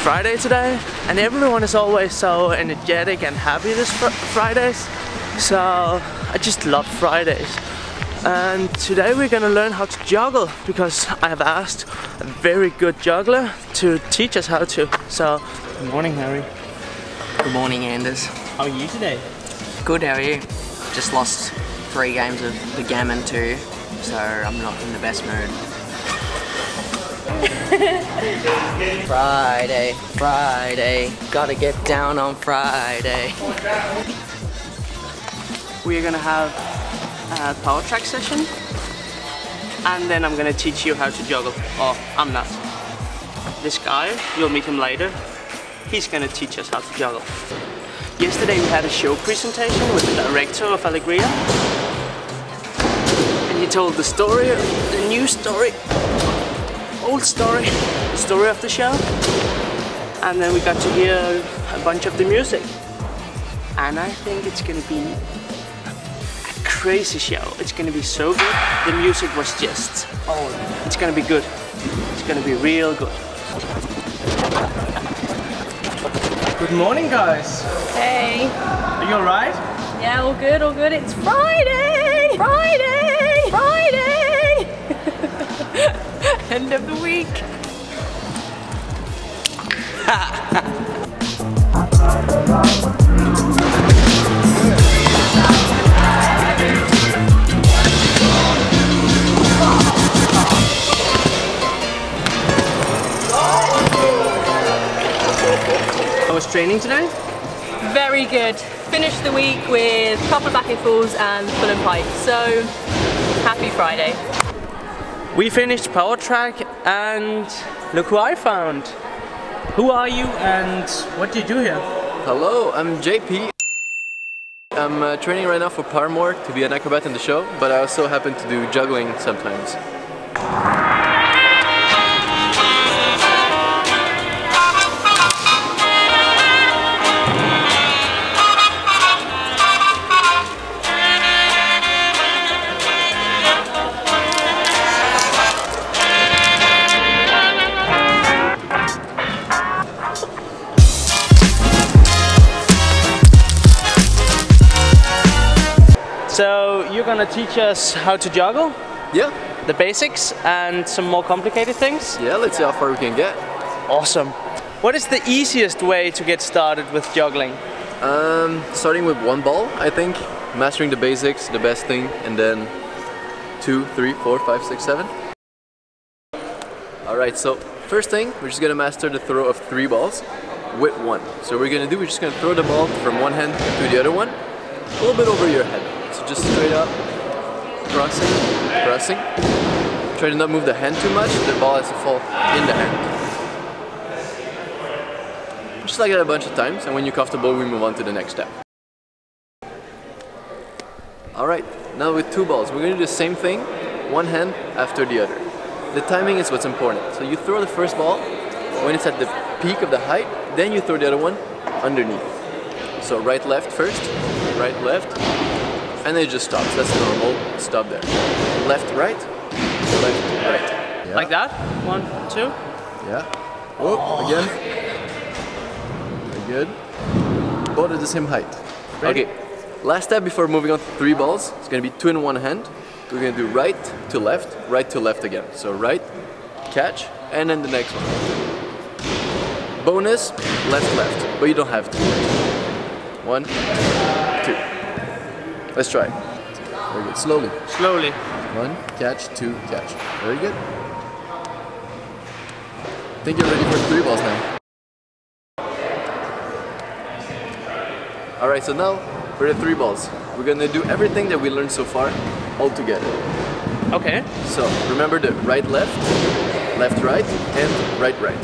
Friday today, and everyone is always so energetic and happy this Fridays. So I just love Fridays. And today we're gonna learn how to juggle, because I have asked a very good juggler to teach us how to. So, good morning, Harry. Good morning, Anders. How are you today? Good, how are you? Just lost 3 games of the gammon too, so I'm not in the best mood. Friday, Friday, gotta get down on Friday. We're gonna have a power track session, and then I'm gonna teach you how to juggle. Oh, I'm not. This guy, you'll meet him later, he's gonna teach us how to juggle. Yesterday we had a show presentation with the director of Alegria, and he told the story, the new story, old story, the story of the show, and then we got to hear a bunch of the music, and I think it's gonna be a crazy show. It's gonna be so good. The music was just, oh, it's gonna be good. It's gonna be real good. Good morning, guys. Hey. Are you alright? Yeah, all good, all good. It's Friday! Friday! Friday! End of the week. I was training today. Very good. Finished the week with a couple of backing falls and full and pipe. So, happy Friday. We finished power track, and look who I found. Who are you and what do you do here? Hello, I'm JP. I'm training right now for Paramore to be an acrobat in the show, but I also happen to do juggling sometimes. So you're gonna teach us how to juggle? Yeah. The basics and some more complicated things? Yeah, let's see how far we can get. Awesome. What is the easiest way to get started with juggling? Starting with 1 ball, I think. Mastering the basics, the best thing, and then 2, 3, 4, 5, 6, 7. Alright, so first thing, we're just gonna master the throw of 3 balls with 1. So what we're gonna do, we're just gonna throw the ball from one hand to the other one, a little bit over your head. So just straight up, crossing, crossing. Try to not move the hand too much, the ball has to fall in the hand. Just like that a bunch of times, and when you're comfortable, we move on to the next step. Alright, now with 2 balls, we're going to do the same thing, one hand after the other. The timing is what's important. So you throw the first ball when it's at the peak of the height, then you throw the other one underneath. So right, left first, right, left, and then it just stops. That's normal. Stop there. Left, right, left, right. Yeah. Like that? 1, 2. Yeah. Oh, again. Very good. Both at the same height. Ready? Okay. Last step before moving on to 3 balls. It's going to be 2 in one hand. We're going to do right to left again. So right, catch, and then the next one. Bonus, left, left. But you don't have to. 1, 2. Let's try. Very good. Slowly. Slowly. 1, catch, 2, catch. Very good. I think you're ready for 3 balls now. Alright, so now for the 3 balls. We're gonna do everything that we learned so far all together. Okay. So remember the right, left, left, right, and right, right.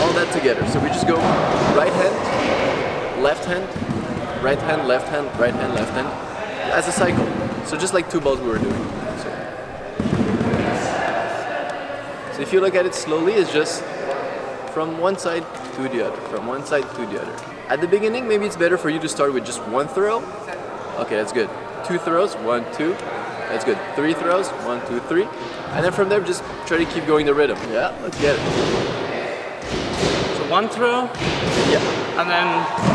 All that together. So we just go right hand, left hand, right hand, left hand, right hand, left hand, as a cycle. So just like 2 balls we were doing. So if you look at it slowly, it's just from one side to the other, from one side to the other. At the beginning, maybe it's better for you to start with just 1 throw. Okay, that's good. 2 throws, 1, 2. That's good. 3 throws, 1, 2, 3. And then from there, just try to keep going the rhythm. Yeah, let's get it. So one throw, Yeah. and then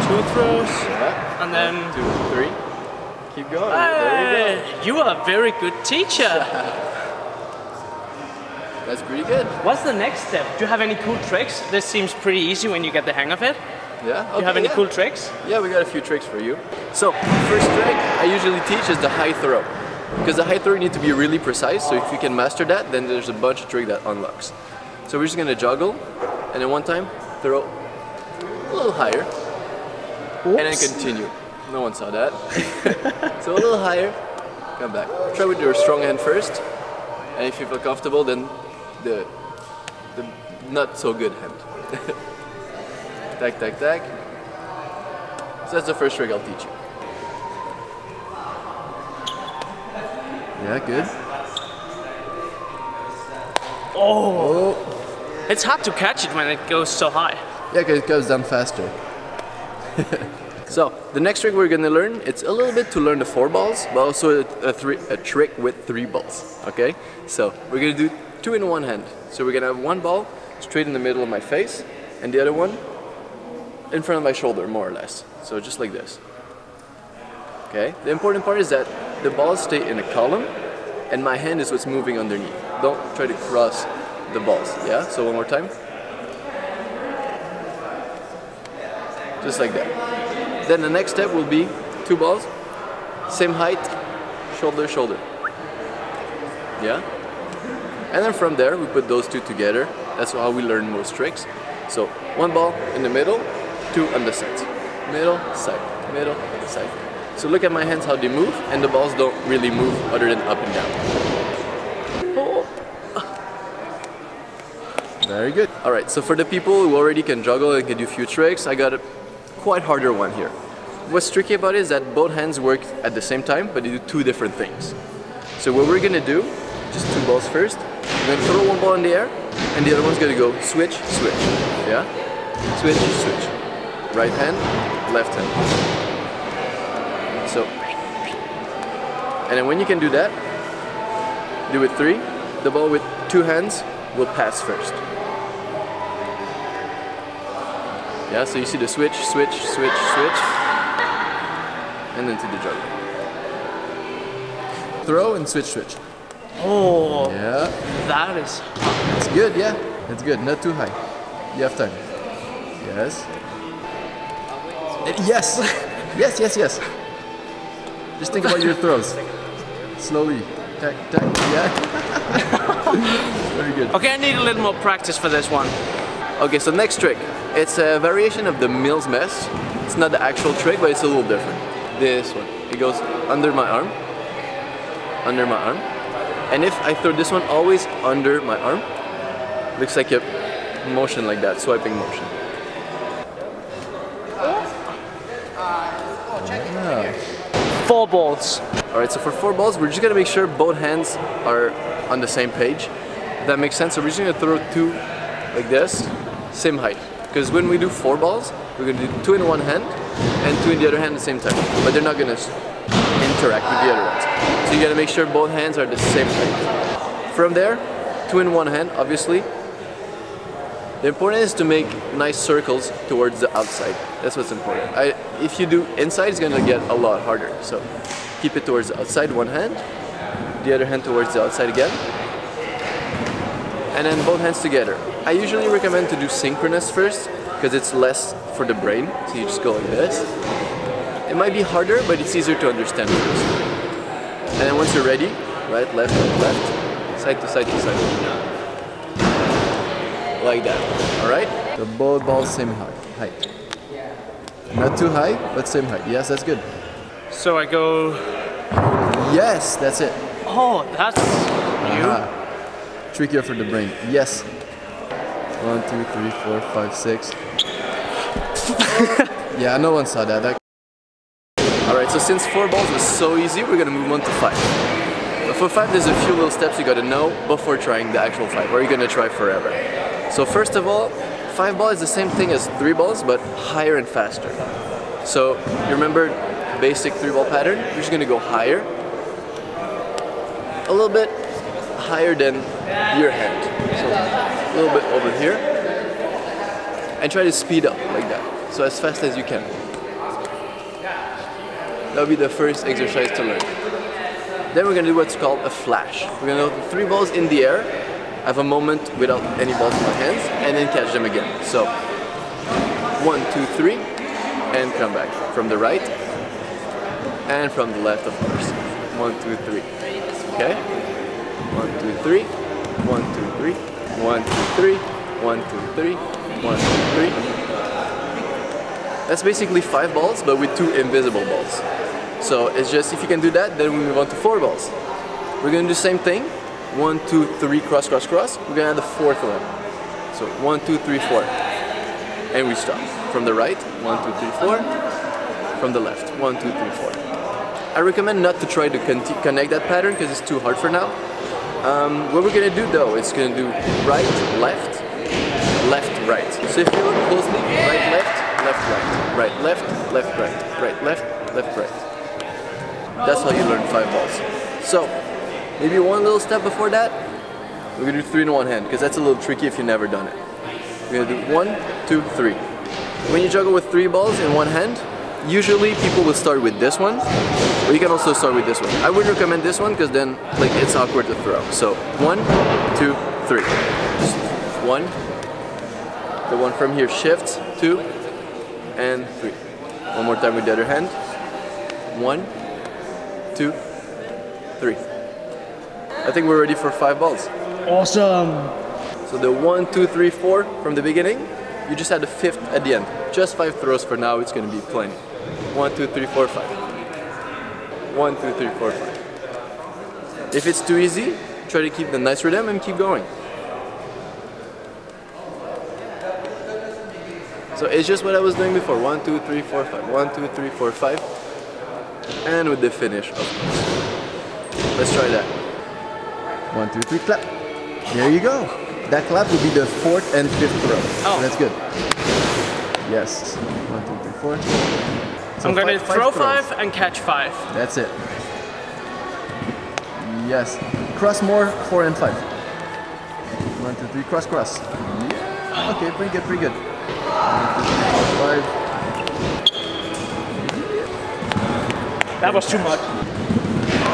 two throws, Yeah. and then 1, 2, 3. Keep going. Hey, There you you are a very good teacher. go. That's pretty good. What's the next step? Do you have any cool tricks? This seems pretty easy when you get the hang of it. Yeah. Do you have any yeah. cool tricks? Yeah, we got a few tricks for you. So, first trick I usually teach is the high throw. Because the high throw you need to be really precise, so if you can master that, then there's a bunch of tricks that unlocks. So we're just gonna juggle, and then one time, throw a little higher, and then continue. No one saw that. So a little higher, come back. Try with your strong hand first, and if you feel comfortable, then the not so good hand. Tack, tack, tack. So that's the first trick I'll teach you. Yeah, good. Oh, it's hard to catch it when it goes so high. Yeah, because it goes down faster. So, the next trick we're gonna learn, it's a little bit to learn the 4 balls, but also a trick with 3 balls, okay? So, we're gonna do 2 in one hand. So we're gonna have one ball straight in the middle of my face, and the other one in front of my shoulder, more or less. So just like this. Okay? The important part is that the balls stay in a column, and my hand is what's moving underneath. Don't try to cross the balls, yeah? So one more time. Just like that. Then the next step will be 2 balls, same height, shoulder, shoulder. Yeah? And then from there, we put those 2 together. That's how we learn most tricks. So 1 ball in the middle, 2 on the sides. Middle, side, middle, side. So look at my hands, how they move, and the balls don't really move other than up and down. Very good. Alright, so for the people who already can juggle and can do a few tricks, I got a quite harder one here. What's tricky about it is that both hands work at the same time, but they do 2 different things. So what we're gonna do, just 2 balls first, we're gonna throw 1 ball in the air, and the other one's gonna go switch, switch. Yeah? Switch, switch. Right hand, left hand. So, and then when you can do that, do it 3. The ball with 2 hands will pass first. Yeah, so you see the switch, switch, switch, switch, and then to the juggle. Throw and switch, switch. Oh, Yeah, that is... it's good, yeah. It's good, not too high. You have time. Yes. Yes! Yes, yes, yes. Just think about your throws. Slowly. Tack, tack, yeah. Very good. Okay, I need a little more practice for this one. Okay, so next trick. It's a variation of the Mills mess. It's not the actual trick, but it's a little different. This one. It goes under my arm. Under my arm. And if I throw this one always under my arm, looks like a motion like that, swiping motion. Yeah. 4 balls. Alright, so for 4 balls, we're just gonna make sure both hands are on the same page. If that makes sense. So we're just gonna throw 2 like this, same height. Because when we do 4 balls, we're gonna do 2 in one hand and 2 in the other hand at the same time. But they're not gonna interact with the other ones. So you gotta make sure both hands are the same height. From there, 2 in one hand, obviously. The important is to make nice circles towards the outside. That's what's important. If you do inside, it's gonna get a lot harder. So keep it towards the outside, one hand, the other hand towards the outside again, and then both hands together. I usually recommend to do synchronous first, because it's less for the brain. So you just go like this. It might be harder, but it's easier to understand first. And then once you're ready, right, left, left, side to side to side. Like that, alright? So both balls same height. Not too high, but same height. Yes, that's good. So I go... Yes, that's it. Oh, that's you. Aha. Trickier for the brain. Yes. 1, 2, 3, 4, 5, 6. Yeah, no one saw that. Alright, so since 4 balls was so easy, we're gonna move on to 5. But for 5, there's a few little steps you gotta know before trying the actual 5, or you're gonna try forever. So first of all, 5 ball is the same thing as 3 balls, but higher and faster. So you remember basic 3 ball pattern? You're just gonna go higher, a little bit higher than your hand. So a little bit over here, and try to speed up like that. So as fast as you can. That'll be the first exercise to learn. Then we're gonna do what's called a flash. We're gonna hold 3 balls in the air, have a moment without any balls in my hands, and then catch them again. So 1, 2, 3, and come back from the right and from the left, of course. 1, 2, 3. Okay? 1, 2, 3. 1, 2, 3. 1, 2, 3. 1, 2, 3. 1, 2, 3. That's basically 5 balls, but with 2 invisible balls. So it's just, if you can do that, then we move on to 4 balls. We're gonna do the same thing. 1, 2, 3, cross, cross, cross. We're gonna add the 4th one. So 1, 2, 3, 4. And we stop. From the right, 1, 2, 3, 4. From the left, 1, 2, 3, 4. I recommend not to try to connect that pattern because it's too hard for now. What we're gonna do though, it's gonna do right, left, left, right. So if you look closely, right, left, left, right, right, left, left, right, right, left, left, right. That's how you learn 5 balls. So, maybe one little step before that, we're gonna do 3 in one hand because that's a little tricky if you've never done it. We're gonna do 1, 2, 3. When you juggle with 3 balls in one hand, usually people will start with this one, or you can also start with this one. I wouldn't recommend this one because then like it's awkward to throw. So 1, 2, 3. 1. The one from here shifts, 2, and 3. One more time with the other hand. 1, 2, 3. I think we're ready for 5 balls. Awesome! So the 1, 2, 3, 4 from the beginning, you just add the 5th at the end. Just 5 throws for now, it's gonna be plenty. 1, 2, 3, 4, 5. 1, 2, 3, 4, 5. If it's too easy, try to keep the nice rhythm and keep going. So it's just what I was doing before. 1, 2, 3, 4, 5. 1, 2, 3, 4, 5. And with the finish, of course. Let's try that. 1, 2, 3, clap. There you go. That clap would be the 4th and 5th throw. Oh. That's good. Yes. 1, 2, 3, 4. So I'm gonna throw 5 throws. and catch 5. That's it. Yes. Cross more, 4 and 5. 1, 2, 3, cross, cross. Yeah. Okay, pretty good, pretty good. 1, 2, 3, 4, 5. That was too much.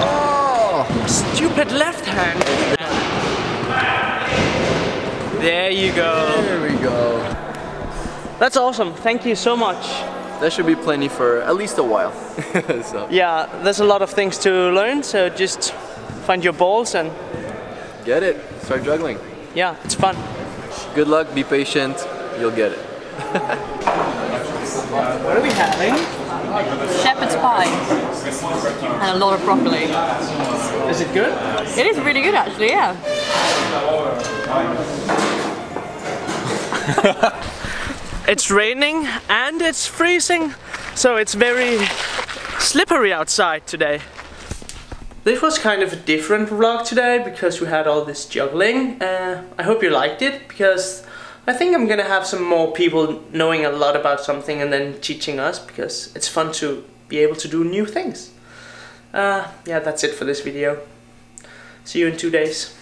Oh! Stupid left hand. There you go. There we go. That's awesome. Thank you so much. That should be plenty for at least a while. So. Yeah, there's a lot of things to learn, so just find your balls and Get it. Start juggling. yeah, it's fun. Good luck, be patient, you'll get it. What are we having? Shepherd's pie and a lot of broccoli. Is it good? It is really good actually, yeah. It's raining and it's freezing, so it's very slippery outside today. This was kind of a different vlog today because we had all this juggling. I hope you liked it because I think I'm gonna have some more people knowing a lot about something and then teaching us because it's fun to be able to do new things. Yeah, that's it for this video. See you in 2 days.